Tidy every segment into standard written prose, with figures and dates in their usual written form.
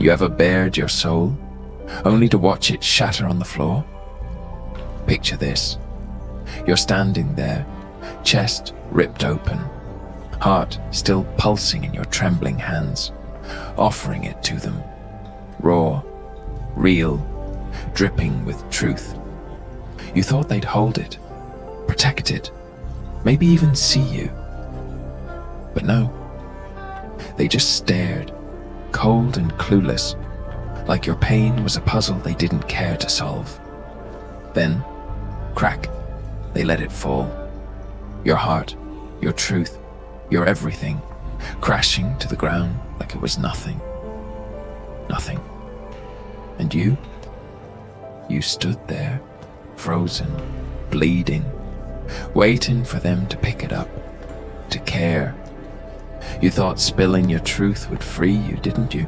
You ever bared your soul, only to watch it shatter on the floor? Picture this. You're standing there, chest ripped open, heart still pulsing in your trembling hands, offering it to them, raw, real, dripping with truth. You thought they'd hold it, protect it, maybe even see you. But no, they just stared, cold and clueless, like your pain was a puzzle they didn't care to solve. Then, crack, they let it fall. Your heart, your truth, your everything, crashing to the ground like it was nothing. Nothing. And you stood there, frozen, bleeding, waiting for them to pick it up, to care. You thought spilling your truth would free you, didn't you?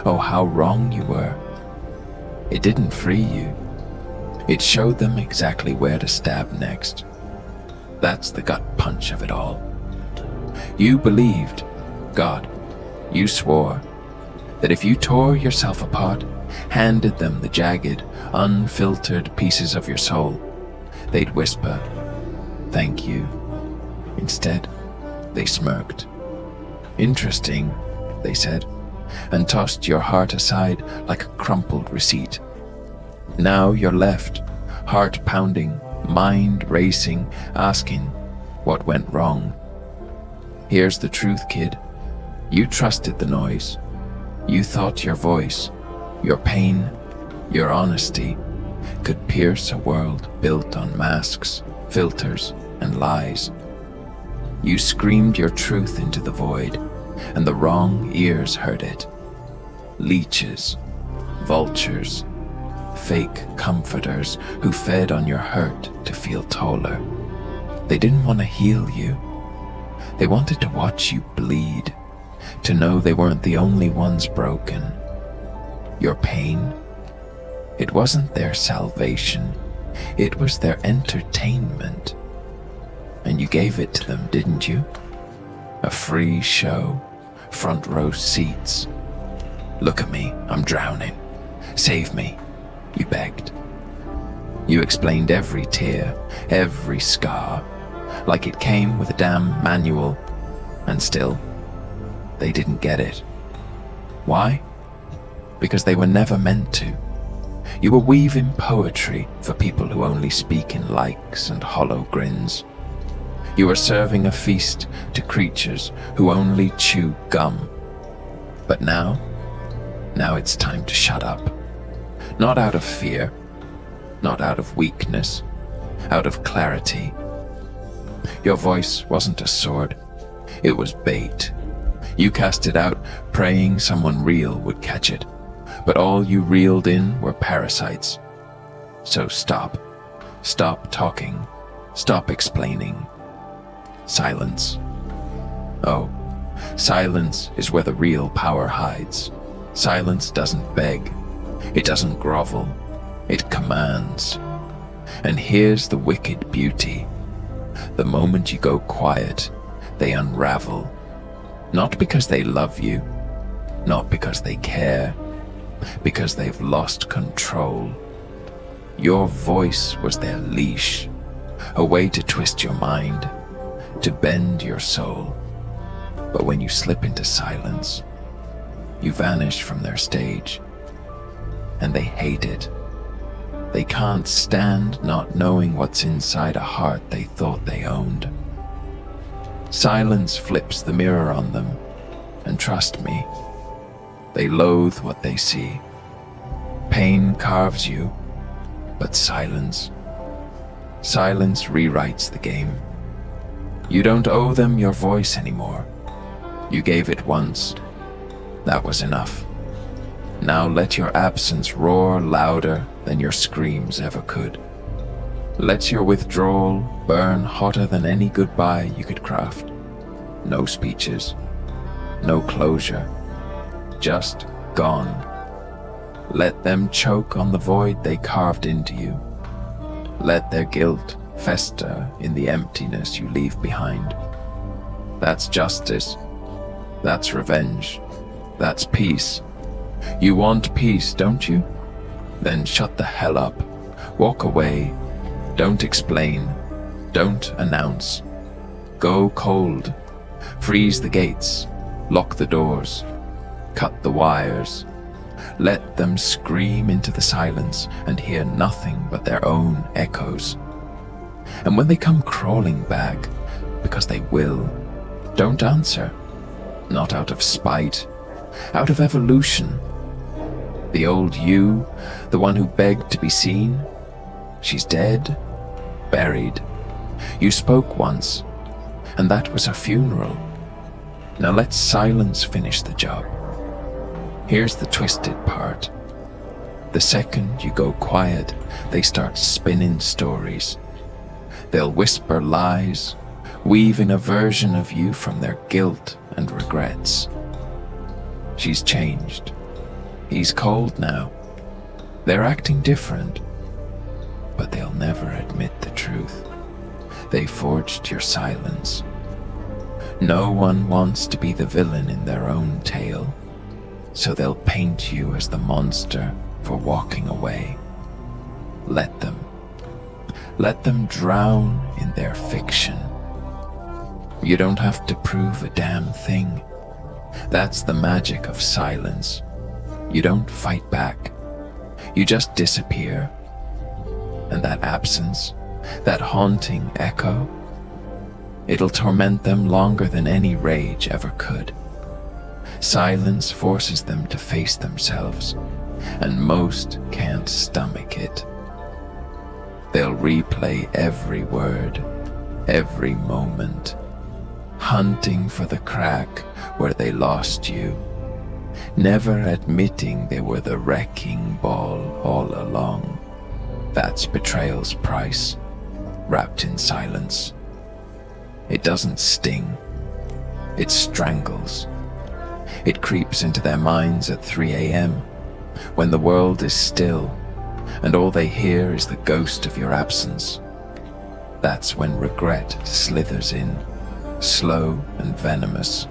Oh, how wrong you were. It didn't free you. It showed them exactly where to stab next. That's the gut punch of it all. You believed, God, you swore, that if you tore yourself apart, handed them the jagged, unfiltered pieces of your soul, they'd whisper, "Thank you." Instead, they smirked. "Interesting," they said, and tossed your heart aside like a crumpled receipt. Now you're left, heart pounding, mind racing, asking what went wrong. Here's the truth, kid. You trusted the noise. You thought your voice, your pain, your honesty could pierce a world built on masks, filters, and lies. You screamed your truth into the void, and the wrong ears heard it. Leeches, vultures, fake comforters who fed on your hurt to feel taller. They didn't want to heal you. They wanted to watch you bleed, to know they weren't the only ones broken. Your pain, it wasn't their salvation, it was their entertainment. And you gave it to them, didn't you? A free show, front row seats. "Look at me, I'm drowning. Save me," you begged. You explained every tear, every scar, like it came with a damn manual, and still, they didn't get it. Why? Because they were never meant to. You were weaving poetry for people who only speak in likes and hollow grins. You were serving a feast to creatures who only chew gum. But now it's time to shut up. Not out of fear, not out of weakness, out of clarity. Your voice wasn't a sword, it was bait. You cast it out, praying someone real would catch it, but all you reeled in were parasites. So stop talking, stop explaining. Silence. Oh, silence is where the real power hides. Silence doesn't beg, it doesn't grovel, it commands. And here's the wicked beauty. The moment you go quiet, they unravel. Not because they love you, not because they care, because they've lost control. Your voice was their leash, a way to twist your mind, to bend your soul. But when you slip into silence, you vanish from their stage. And they hate it. They can't stand not knowing what's inside a heart they thought they owned. Silence flips the mirror on them, and trust me, they loathe what they see. Pain carves you, but silence rewrites the game. You don't owe them your voice anymore. You gave it once. That was enough. Now let your absence roar louder than your screams ever could. Let your withdrawal burn hotter than any goodbye you could craft. No speeches, no closure, just gone. Let them choke on the void they carved into you. Let their guilt fester in the emptiness you leave behind. That's justice. That's revenge. That's peace. You want peace, don't you? Then shut the hell up. Walk away. Don't explain. Don't announce. Go cold. Freeze the gates. Lock the doors. Cut the wires. Let them scream into the silence and hear nothing but their own echoes. And when they come crawling back, because they will, don't answer. Not out of spite, out of evolution. The old you, the one who begged to be seen, she's dead, buried. You spoke once, and that was her funeral. Now let silence finish the job. Here's the twisted part. The second you go quiet, they start spinning stories. They'll whisper lies, weaving a version of you from their guilt and regrets. She's changed. He's cold now. They're acting different, but they'll never admit the truth. They forged your silence. No one wants to be the villain in their own tale, so they'll paint you as the monster for walking away. Let them. Let them drown in their fiction. You don't have to prove a damn thing. That's the magic of silence. You don't fight back. You just disappear. And that absence, that haunting echo, it'll torment them longer than any rage ever could. Silence forces them to face themselves, and most can't stomach it. They'll replay every word, every moment, hunting for the crack where they lost you, never admitting they were the wrecking ball all along. That's betrayal's price, wrapped in silence. It doesn't sting, it strangles. It creeps into their minds at 3 a.m. when the world is still and all they hear is the ghost of your absence. That's when regret slithers in, slow and venomous,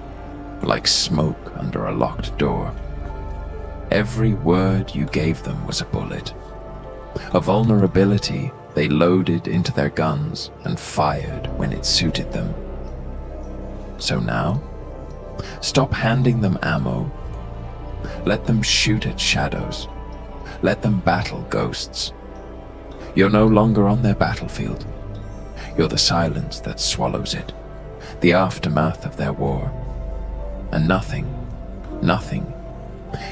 like smoke under a locked door. Every word you gave them was a bullet, a vulnerability they loaded into their guns and fired when it suited them. So now, stop handing them ammo. Let them shoot at shadows. Let them battle ghosts. You're no longer on their battlefield. You're the silence that swallows it, the aftermath of their war. And nothing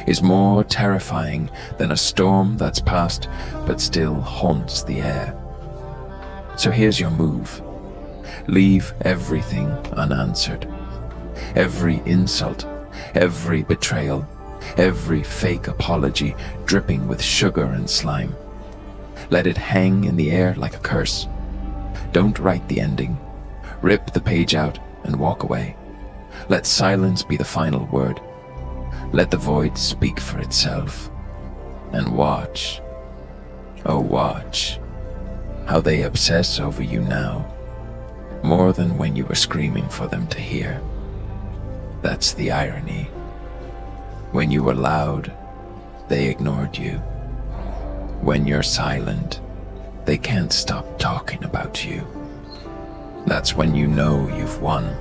is more terrifying than a storm that's passed but still haunts the air. So here's your move. Leave everything unanswered. Every insult, every betrayal, every fake apology dripping with sugar and slime. Let it hang in the air like a curse. Don't write the ending. Rip the page out and walk away. Let silence be the final word. Let the void speak for itself. And watch, oh watch, how they obsess over you now, more than when you were screaming for them to hear. That's the irony. When you were loud, they ignored you. When you're silent, they can't stop talking about you. That's when you know you've won.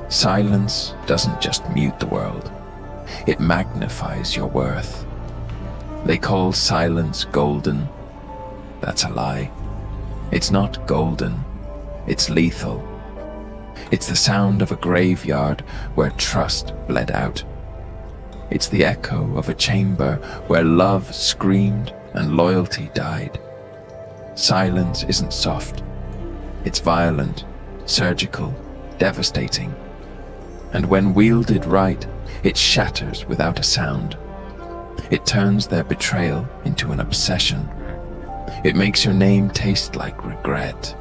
Silence doesn't just mute the world, it magnifies your worth. They call silence golden. That's a lie. It's not golden, it's lethal. It's the sound of a graveyard where trust bled out. It's the echo of a chamber where love screamed and loyalty died. Silence isn't soft. It's violent, surgical, devastating. And when wielded right, it shatters without a sound. It turns their betrayal into an obsession. It makes your name taste like regret.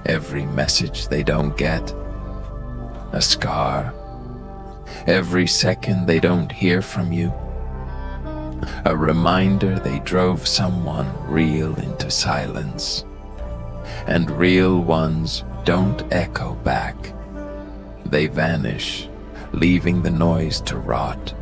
Every message they don't get, a scar. Every second they don't hear from you, a reminder they drove someone real into silence. And real ones don't echo back. They vanish, leaving the noise to rot.